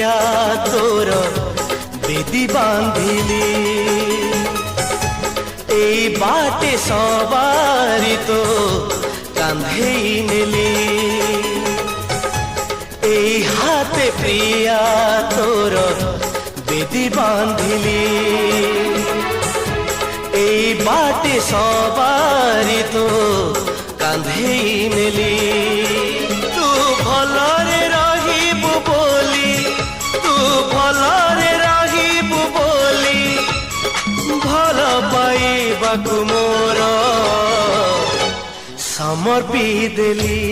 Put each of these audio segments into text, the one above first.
प्रिया तोर बेदी बांधिली एई बाटे सवारी तो कांधेई नेली एई हाथे प्रिया तोर बेदी बांधिली एई बाटे सवारी तो कांधेई नेली तू भलरे रहिबु बोली तू भलरे रहिबु बोली भल पाइबाकु मोर समर्पी देली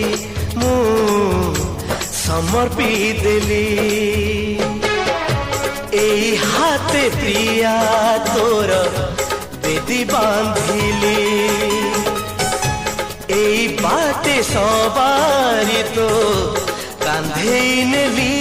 मु समर्पी देली एई हाथे प्रिया तोर बेदी बांधिली एई बाटे सवारी तो कांधेई नेली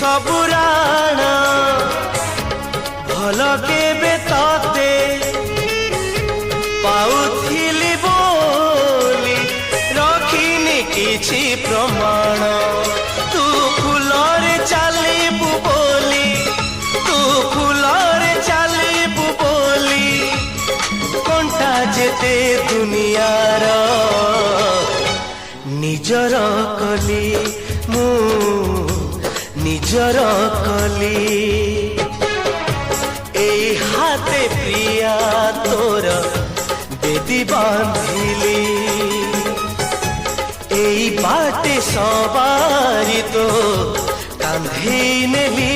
सबुराण भल केबे तते पाउथिली बोली रखिनी किछि प्रमाण तू फुलरे चलिबु बोली तू फुलरे चलिबु बोली कंटा जेते दुनियार निजर कली मु निजर कली एई हाथे प्रिया तोर बेदी बांधिली एई बाटे सवारी तो कांधेई नेली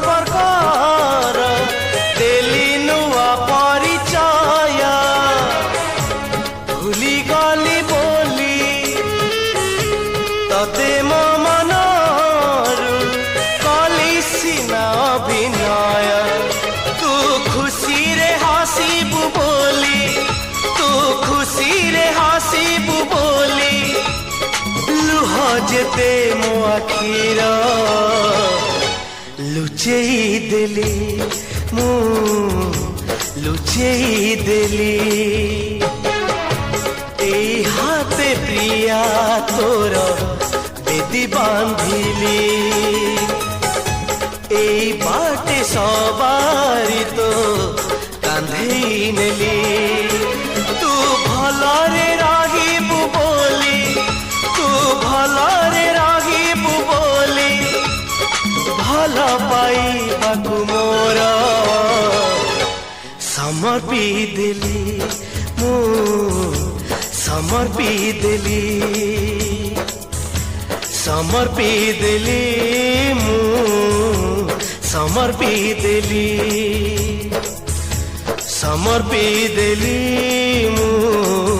संपर्कर देली नुआ परिचय भूली गली बोली तते मो मनरु कली सिना अभिनय तू खुशी रे हसीबु बोली तू खुशी रे हसीबु बोली लुह जेते मो आखिर लुचेई देली मु लुचेई देली एई हाथे प्रिया तोर बेदी बांधिली एई बाटे सवारी तो कांधेई नेली तू भलरे रहिबु बोली तू भलरे रहिबु बोली भल पाइबाकु मोर समर्पी देली मु समर्पी देली समर्पी देली मु समर्पी देली समर्पी देली मु